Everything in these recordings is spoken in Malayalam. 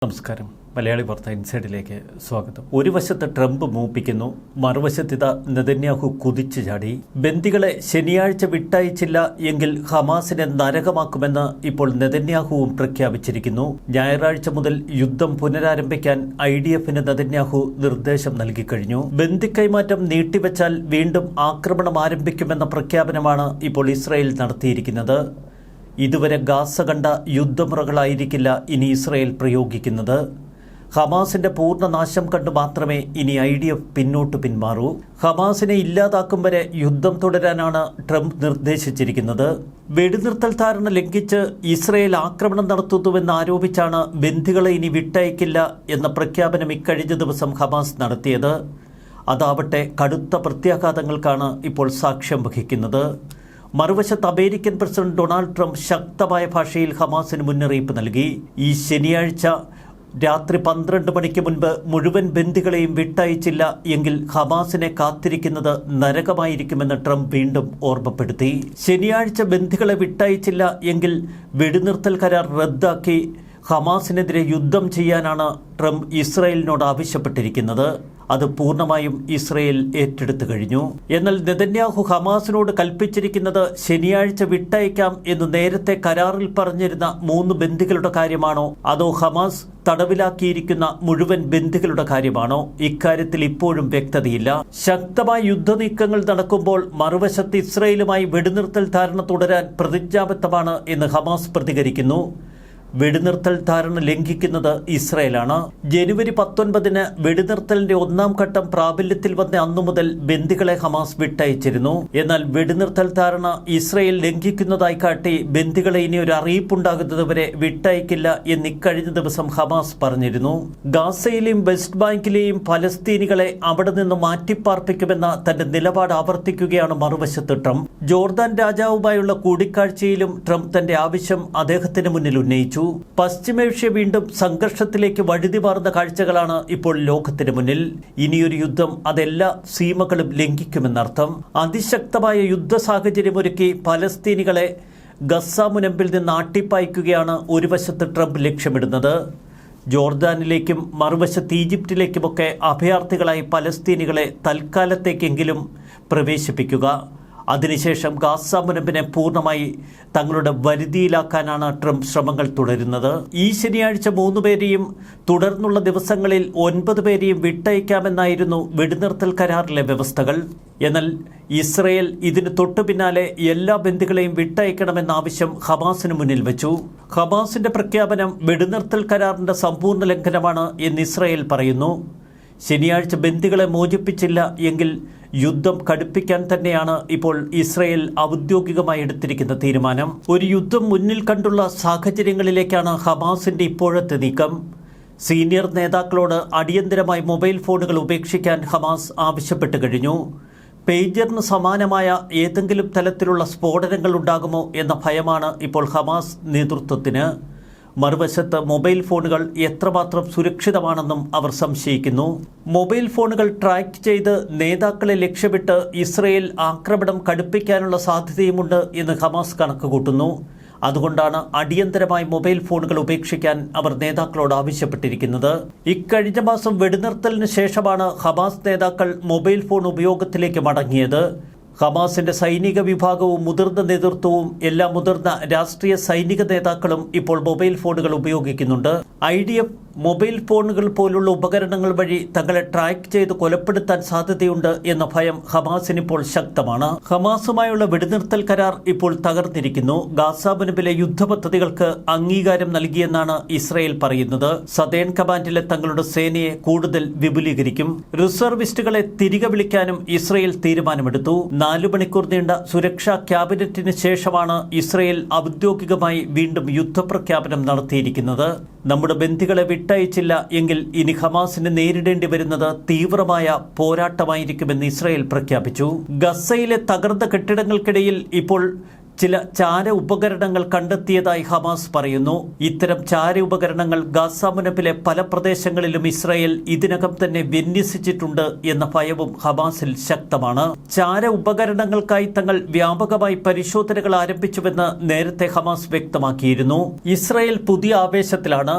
നമസ്കാരം. മലയാളി വാർത്ത ഇൻസൈഡിലേക്ക് സ്വാഗതം. ഒരു വശത്ത് ട്രംപ് മൂപ്പിക്കുന്നു, മറുവശത്തിത നെതന്യാഹു കുതിച്ചു ചാടി. ബന്ദികളെ ശനിയാഴ്ച വിട്ടയച്ചില്ല എങ്കിൽ ഹമാസിനെ നരകമാക്കുമെന്ന് ഇപ്പോൾ നെതന്യാഹുവും പ്രഖ്യാപിച്ചിരിക്കുന്നു. ഞായറാഴ്ച മുതൽ യുദ്ധം പുനരാരംഭിക്കാൻ IDFന് നെതന്യാഹു നിർദ്ദേശം നൽകിക്കഴിഞ്ഞു. ബന്ദിക്കൈമാറ്റം നീട്ടിവെച്ചാൽ വീണ്ടും ആക്രമണം ആരംഭിക്കുമെന്ന പ്രഖ്യാപനമാണ് ഇപ്പോൾ ഇസ്രായേൽ നടത്തിയിരിക്കുന്നത്. ഇതുവരെ ഗാസ കണ്ട യുദ്ധമുറകളായിരിക്കില്ല ഇനി ഇസ്രായേൽ പ്രയോഗിക്കുന്നത്. ഹമാസിന്റെ പൂർണ്ണ നാശം കണ്ടു മാത്രമേ ഇനി IDF പിന്നോട്ട് പിന്മാറൂ. ഹമാസിനെ ഇല്ലാതാക്കും വരെ യുദ്ധം തുടരാനാണ് ട്രംപ് നിർദ്ദേശിച്ചിരിക്കുന്നത്. വെടിനിർത്തൽ ധാരണ ലംഘിച്ച് ഇസ്രായേൽ ആക്രമണം നടത്തുന്നുവെന്ന് ആരോപിച്ചാണ് ബന്ദികളെ ഇനി വിട്ടയക്കില്ല എന്ന പ്രഖ്യാപനം ഇക്കഴിഞ്ഞ ദിവസം ഹമാസ് നടത്തിയത്. അതാവട്ടെ കടുത്ത പ്രത്യാഘാതങ്ങൾക്കാണ് ഇപ്പോൾ സാക്ഷ്യം വഹിക്കുന്നത്. മറുവശത്ത് അമേരിക്കൻ പ്രസിഡന്റ് ഡൊണാൾഡ് ട്രംപ് ശക്തമായ ഭാഷയിൽ ഹമാസിന് മുന്നറിയിപ്പ് നൽകി. ഈ ശനിയാഴ്ച രാത്രി 12 മണിക്ക് മുൻപ് മുഴുവൻ ബന്ദികളെയും വിട്ടയച്ചില്ല എങ്കിൽ ഹമാസിനെ കാത്തിരിക്കുന്നത് നരകമായിരിക്കുമെന്ന് ട്രംപ് വീണ്ടും ഓർമ്മപ്പെടുത്തി. ശനിയാഴ്ച ബന്ദികളെ വിട്ടയച്ചില്ല എങ്കിൽ വെടിനിർത്തൽ കരാർ റദ്ദാക്കി ഹമാസിനെതിരെ യുദ്ധം ചെയ്യാനാണ് ട്രംപ് ഇസ്രായേലിനോട് ആവശ്യപ്പെട്ടിരിക്കുന്നത്. അത് പൂർണ്ണമായും ഇസ്രായേൽ ഏറ്റെടുത്തു കഴിഞ്ഞു. എന്നാൽ നെതന്യാഹു ഹമാസിനോട് കൽപ്പിച്ചിരിക്കുന്നത് ശനിയാഴ്ച വിട്ടയക്കാം എന്ന് നേരത്തെ കരാറിൽ പറഞ്ഞിരുന്ന 3 ബന്ദികളുടെ കാര്യമാണോ, അതോ ഹമാസ് തടവിലാക്കിയിരിക്കുന്ന മുഴുവൻ ബന്ദികളുടെ കാര്യമാണോ? ഇക്കാര്യത്തിൽ ഇപ്പോഴും വ്യക്തതയില്ല. ശക്തമായ യുദ്ധനീക്കങ്ങൾ നടക്കുമ്പോൾ മറുവശത്ത് ഇസ്രായേലുമായി വെടിനിർത്തൽ ധാരണ തുടരാൻ പ്രതിജ്ഞാബദ്ധമാണ് എന്ന് ഹമാസ് പ്രതികരിക്കുന്നു. വെടിനിർത്തൽ ധാരണ ലംഘിക്കുന്നത് ഇസ്രായേലാണ്. ജനുവരി 19 വെടിനിർത്തലിന്റെ 1ാം ഘട്ടം പ്രാബല്യത്തിൽ വന്ന അന്നു മുതൽ ബന്ദികളെ ഹമാസ് വിട്ടയച്ചിരുന്നു. എന്നാൽ വെടിനിർത്തൽ ധാരണ ഇസ്രായേൽ ലംഘിക്കുന്നതായി കാട്ടി ബന്ദികളെ ഇനി ഒരു അറിയിപ്പുണ്ടാകുന്നതുവരെ വിട്ടയക്കില്ല എന്ന് ഇക്കഴിഞ്ഞ ദിവസം ഹമാസ് പറഞ്ഞിരുന്നു. ഗാസയിലെയും വെസ്റ്റ് ബാങ്കിലെയും ഫലസ്തീനികളെ അവിടെ നിന്ന് മാറ്റിപ്പാർപ്പിക്കുമെന്ന തന്റെ നിലപാട് ആവർത്തിക്കുകയാണ് മറുവശത്ത് ട്രംപ്. ജോർദാൻ രാജാവുമായുള്ള കൂടിക്കാഴ്ചയിലും ട്രംപ് തന്റെ ആവശ്യം അദ്ദേഹത്തിന് മുന്നിൽ ഉന്നയിച്ചു. പശ്ചിമേഷ്യ വീണ്ടും സംഘർഷത്തിലേക്ക് വഴുതിമാറുന്ന കാഴ്ചകളാണ് ഇപ്പോൾ ലോകത്തിന് മുന്നിൽ. ഇനിയൊരു യുദ്ധം അതെല്ലാ സീമകളും ലംഘിക്കുമെന്നർത്ഥം. അതിശക്തമായ യുദ്ധ സാഹചര്യമൊരുക്കി ഫലസ്തീനികളെ ഗസ മുനമ്പിൽ നിന്ന് ആട്ടിപ്പായിക്കുകയാണ് ഒരു വശത്ത് ട്രംപ് ലക്ഷ്യമിടുന്നത്. ജോർദാനിലേക്കും മറുവശത്ത് ഈജിപ്തിലേക്കുമൊക്കെ അഭയാർത്ഥികളായി ഫലസ്തീനികളെ തൽക്കാലത്തേക്കെങ്കിലും പ്രവേശിപ്പിക്കുക. അതിനുശേഷം ഗാസ മുനമ്പിനെ പൂർണ്ണമായി തങ്ങളുടെ വരുതിയിലാക്കാനാണ് ട്രംപ് ശ്രമങ്ങൾ തുടരുന്നത്. ഈ ശനിയാഴ്ച 3 പേരെയും തുടർന്നുള്ള ദിവസങ്ങളിൽ 9 പേരെയും വിട്ടയക്കാമെന്നായിരുന്നു വെടിനിർത്തൽ കരാറിലെ വ്യവസ്ഥകൾ. എന്നാൽ ഇസ്രായേൽ ഇതിന് തൊട്ടു പിന്നാലെ എല്ലാ ബന്ദികളെയും വിട്ടയക്കണമെന്ന ആവശ്യം ഹമാസിന് മുന്നിൽ വെച്ചു. ഹമാസിന്റെ പ്രഖ്യാപനം വെടിനിർത്തൽ കരാറിന്റെ സമ്പൂർണ്ണ ലംഘനമാണ് എന്ന് ഇസ്രായേൽ പറയുന്നു. ശനിയാഴ്ച ബന്ദികളെ മോചിപ്പിച്ചില്ല എങ്കിൽ യുദ്ധം കടുപ്പിക്കാൻ തന്നെയാണ് ഇപ്പോൾ ഇസ്രായേൽ ഔദ്യോഗികമായി എടുത്തിരിക്കുന്ന തീരുമാനം. ഒരു യുദ്ധം മുന്നിൽ കണ്ടുള്ള സാഹചര്യങ്ങളിലേക്കാണ് ഹമാസിന്റെ ഇപ്പോഴത്തെ നീക്കം. സീനിയർ നേതാക്കളോട് അടിയന്തരമായി മൊബൈൽ ഫോണുകൾ ഉപേക്ഷിക്കാൻ ഹമാസ് ആവശ്യപ്പെട്ടു കഴിഞ്ഞു. പേജറിന് സമാനമായ ഏതെങ്കിലും തലത്തിലുള്ള സ്ഫോടനങ്ങൾ ഉണ്ടാകുമോ എന്ന ഭയമാണ് ഇപ്പോൾ ഹമാസ് നേതൃത്വത്തിന്. മറുവശത്ത് മൊബൈൽ ഫോണുകൾ എത്രമാത്രം സുരക്ഷിതമാണെന്നും അവർ സംശയിക്കുന്നു. മൊബൈൽ ഫോണുകൾ ട്രാക്ക് ചെയ്ത് നേതാക്കളെ ലക്ഷ്യമിട്ട് ഇസ്രായേൽ ആക്രമണം കടുപ്പിക്കാനുള്ള സാധ്യതയുമുണ്ട് എന്ന് ഹമാസ് കണക്കുകൂട്ടുന്നു. അതുകൊണ്ടാണ് അടിയന്തരമായി മൊബൈൽ ഫോണുകൾ ഉപേക്ഷിക്കാൻ അവർ നേതാക്കളോട് ആവശ്യപ്പെട്ടിരിക്കുന്നത്. ഇക്കഴിഞ്ഞ മാസം വെടിനിർത്തലിന് ശേഷമാണ് ഹമാസ് നേതാക്കൾ മൊബൈൽ ഫോൺ ഉപയോഗത്തിലേക്ക് മടങ്ങിയത്. ഹമാസിന്റെ സൈനിക വിഭാഗവും മുതിർന്ന നേതൃത്വവും എല്ലാ മുതിർന്ന രാഷ്ട്രീയ സൈനിക നേതാക്കളും ഇപ്പോൾ മൊബൈൽ ഫോണുകൾ ഉപയോഗിക്കുന്നുണ്ട്. IDF മൊബൈൽ ഫോണുകൾ പോലുള്ള ഉപകരണങ്ങൾ വഴി തങ്ങളെ ട്രാക്ക് ചെയ്ത് കൊലപ്പെടുത്താൻ സാധ്യതയുണ്ട് എന്ന ഭയം ഹമാസിനിപ്പോൾ ശക്തമാണ്. ഹമാസുമായുള്ള വെടിനിർത്തൽ കരാർ ഇപ്പോൾ തകർന്നിരിക്കുന്നു. ഗാസ മുനമ്പിലെ യുദ്ധപദ്ധതികൾക്ക് അംഗീകാരം നൽകിയെന്നാണ് ഇസ്രായേൽ പറയുന്നത്. സദേൺ കമാൻഡിലെ തങ്ങളുടെ സേനയെ കൂടുതൽ വിപുലീകരിക്കും. റിസർവിസ്റ്റുകളെ തിരികെ വിളിക്കാനും ഇസ്രായേൽ തീരുമാനമെടുത്തു. 4 മണിക്കൂർ നീണ്ട സുരക്ഷാ ക്യാബിനറ്റിന് ശേഷമാണ് ഇസ്രായേൽ ഔദ്യോഗികമായി വീണ്ടും യുദ്ധപ്രഖ്യാപനം നടത്തിയിരിക്കുന്നത്. നമ്മുടെ ബന്ദികളെ വിട്ടയച്ചില്ല എങ്കിൽ ഇനി ഹമാസിന് നേരിടേണ്ടി വരുന്നത് തീവ്രമായ പോരാട്ടമായിരിക്കുമെന്ന് ഇസ്രായേൽ പ്രഖ്യാപിച്ചു. ഗസയിലെ തകർന്ന കെട്ടിടങ്ങൾക്കിടയിൽ ഇപ്പോൾ ചില ചാര ഉപകരണങ്ങൾ കണ്ടെത്തിയതായി ഹമാസ് പറയുന്നു. ഇത്തരം ചാര ഉപകരണങ്ങൾ ഗാസ മുനമ്പിലെ പല പ്രദേശങ്ങളിലും ഇസ്രായേൽ ഇതിനകം തന്നെ വിന്യസിച്ചിട്ടുണ്ട് എന്ന ഭയവും ഹമാസിൽ ശക്തമാണ്. ചാര ഉപകരണങ്ങൾക്കായി തങ്ങൾ വ്യാപകമായി പരിശോധനകൾ ആരംഭിച്ചുവെന്ന് നേരത്തെ ഹമാസ് വ്യക്തമാക്കിയിരുന്നു. ഇസ്രായേൽ പുതിയ ആവേശത്തിലാണ്.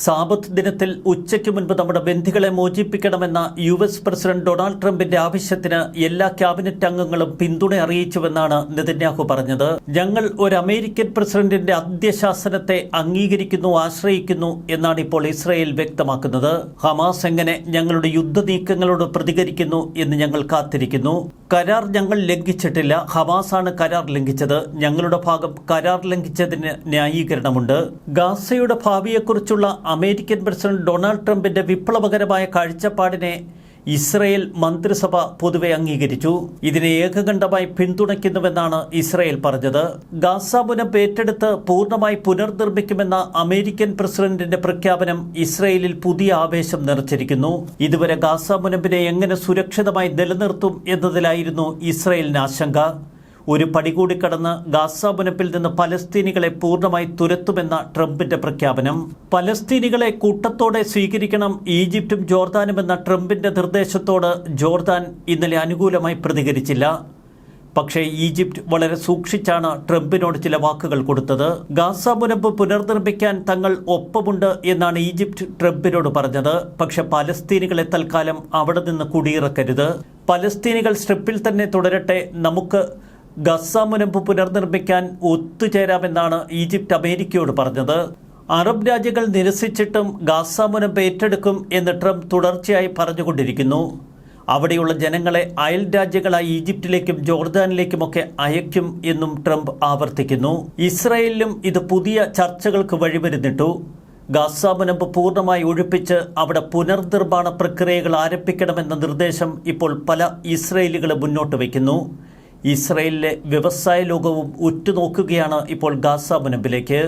സാബത്ത് ദിനത്തിൽ ഉച്ചയ്ക്ക് മുൻപ് നമ്മുടെ ബന്ദികളെ മോചിപ്പിക്കണമെന്ന US പ്രസിഡന്റ് ഡൊണാൾഡ് ട്രംപിന്റെ ആവശ്യത്തിന് എല്ലാ ക്യാബിനറ്റ് അംഗങ്ങളും പിന്തുണ അറിയിച്ചുവെന്നാണ് നെതന്യാഹു പറഞ്ഞത്. ഞങ്ങൾ ഒരു അമേരിക്കൻ പ്രസിഡന്റിന്റെ അന്ത്യശാസനത്തെ അംഗീകരിക്കുന്നു, ആശ്രയിക്കുന്നു എന്നാണ് ഇപ്പോൾ ഇസ്രായേൽ വ്യക്തമാക്കുന്നത്. ഹമാസ് എങ്ങനെ ഞങ്ങളുടെ യുദ്ധ നീക്കങ്ങളോട് പ്രതികരിക്കുന്നു എന്ന് ഞങ്ങൾ കാത്തിരിക്കുന്നു. കരാർ ഞങ്ങൾ ലംഘിച്ചിട്ടില്ല. ഹമാസാണ് കരാർ ലംഘിച്ചത്. ഞങ്ങളുടെ ഭാഗം കരാർ ലംഘിച്ചതിന് ന്യായീകരണമുണ്ട്. ഗാസയുടെ ഭാവിയെക്കുറിച്ചുള്ള അമേരിക്കൻ പ്രസിഡന്റ് ഡൊണാൾഡ് ട്രംപിന്റെ വിപ്ലവകരമായ കാഴ്ചപ്പാടിനെ ഇസ്രായേൽ മന്ത്രിസഭ പൊതുവെ അംഗീകരിച്ചു. ഇതിനെ ഏകകണ്ഠമായി പിന്തുണയ്ക്കുന്നുവെന്നാണ് ഇസ്രായേൽ പറഞ്ഞത്. ഗാസ മുനമ്പ് ഏറ്റെടുത്ത് പൂർണ്ണമായി പുനർനിർമ്മിക്കുമെന്ന അമേരിക്കൻ പ്രസിഡന്റിന്റെ പ്രഖ്യാപനം ഇസ്രായേലിൽ പുതിയ ആവേശം നിറച്ചിരിക്കുന്നു. ഇതുവരെ ഗാസ മുനമ്പിനെ എങ്ങനെ സുരക്ഷിതമായി നിലനിർത്തും എന്നതിലായിരുന്നു ഇസ്രായേലിന് ആശങ്ക. ഒരു പടി കൂടി കടന്ന് ഗാസ മുനമ്പിൽ നിന്ന് പലസ്തീനികളെ പൂർണ്ണമായി തുരത്തുമെന്ന ട്രംപിന്റെ പ്രഖ്യാപനം. പലസ്തീനികളെ കൂട്ടത്തോടെ സ്വീകരിക്കണം ഈജിപ്തും ജോർദാനും എന്ന ട്രംപിന്റെ നിർദ്ദേശത്തോട് ജോർദാൻ ഇന്നലെ അനുകൂലമായി പ്രതികരിച്ചില്ല. പക്ഷേ ഈജിപ്ത് വളരെ സൂക്ഷിച്ചാണ് ട്രംപിനോട് ചില വാക്കുകൾ കൊടുത്തത്. ഗാസ മുനമ്പ് പുനർനിർമ്മിക്കാൻ തങ്ങൾ ഒപ്പമുണ്ട് എന്നാണ് ഈജിപ്ത് ട്രംപിനോട് പറഞ്ഞത്. പക്ഷെ പലസ്തീനികളെ തൽക്കാലം അവിടെ നിന്ന് കുടിയിറക്കരുത്. പലസ്തീനികൾ സ്ട്രിപ്പിൽ തന്നെ തുടരട്ടെ, നമുക്ക് ഗസ മുനമ്പ് പുനർനിർമ്മിക്കാൻ ഒത്തുചേരാമെന്നാണ് ഈജിപ്ത് അമേരിക്കയോട് പറഞ്ഞത്. അറബ് രാജ്യങ്ങൾ നിരസിച്ചിട്ടും ഗാസ മുനമ്പ് ഏറ്റെടുക്കും എന്ന് ട്രംപ് തുടർച്ചയായി പറഞ്ഞുകൊണ്ടിരിക്കുന്നു. അവിടെയുള്ള ജനങ്ങളെ അയൽ രാജ്യങ്ങളായി ഈജിപ്തിലേക്കും ജോർദാനിലേക്കുമൊക്കെ അയക്കും എന്നും ട്രംപ് ആവർത്തിക്കുന്നു. ഇസ്രായേലിലും ഇത് പുതിയ ചർച്ചകൾക്ക് വഴിമരുന്നിട്ടു. ഗാസ മുനമ്പ് പൂർണ്ണമായി ഒഴിപ്പിച്ച് അവിടെ പുനർനിർമ്മാണ പ്രക്രിയകൾ ആരംഭിക്കണമെന്ന നിർദ്ദേശം ഇപ്പോൾ പല ഇസ്രായേലികളും മുന്നോട്ട് വയ്ക്കുന്നു. ഇസ്രായേലിലെ വ്യവസായ ലോകവും ഉറ്റുനോക്കുകയാണ് ഇപ്പോൾ ഗാസ മുനമ്പിലേക്ക്.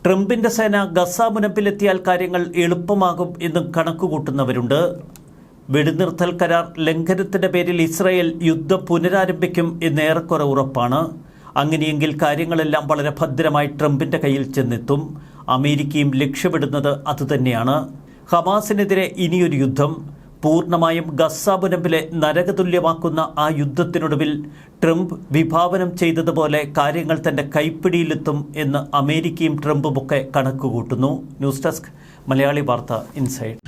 ട്രംപിന്റെ സേന ഗസ മുനമ്പിലെത്തിയാൽ കാര്യങ്ങൾ എളുപ്പമാകും എന്നും കണക്കുകൂട്ടുന്നവരുണ്ട്. വെടിനിർത്തൽ കരാർ ലംഘനത്തിന്റെ പേരിൽ ഇസ്രായേൽ യുദ്ധം പുനരാരംഭിക്കും എന്ന് ഏറെക്കുറെ ഉറപ്പാണ്. അങ്ങനെയെങ്കിൽ കാര്യങ്ങളെല്ലാം വളരെ ഭദ്രമായി ട്രംപിന്റെ കയ്യിൽ ചെന്നെത്തും. അമേരിക്കയും ലക്ഷ്യമിടുന്നത് അതുതന്നെയാണ്. ഹമാസിനെതിരെ ഇനിയൊരു യുദ്ധം, പൂർണ്ണമായും ഗസ മുനമ്പിലെ നരകതുല്യമാക്കുന്ന ആ യുദ്ധത്തിനൊടുവിൽ ട്രംപ് വിഭാവനം ചെയ്തതുപോലെ കാര്യങ്ങൾ തന്റെ കൈപ്പിടിയിലെത്തും എന്ന് അമേരിക്കയും ട്രംപുമൊക്കെ കണക്കുകൂട്ടുന്നു. ന്യൂസ് ഡെസ്ക് മലയാളി വാർത്ത ഇൻസൈഡ്.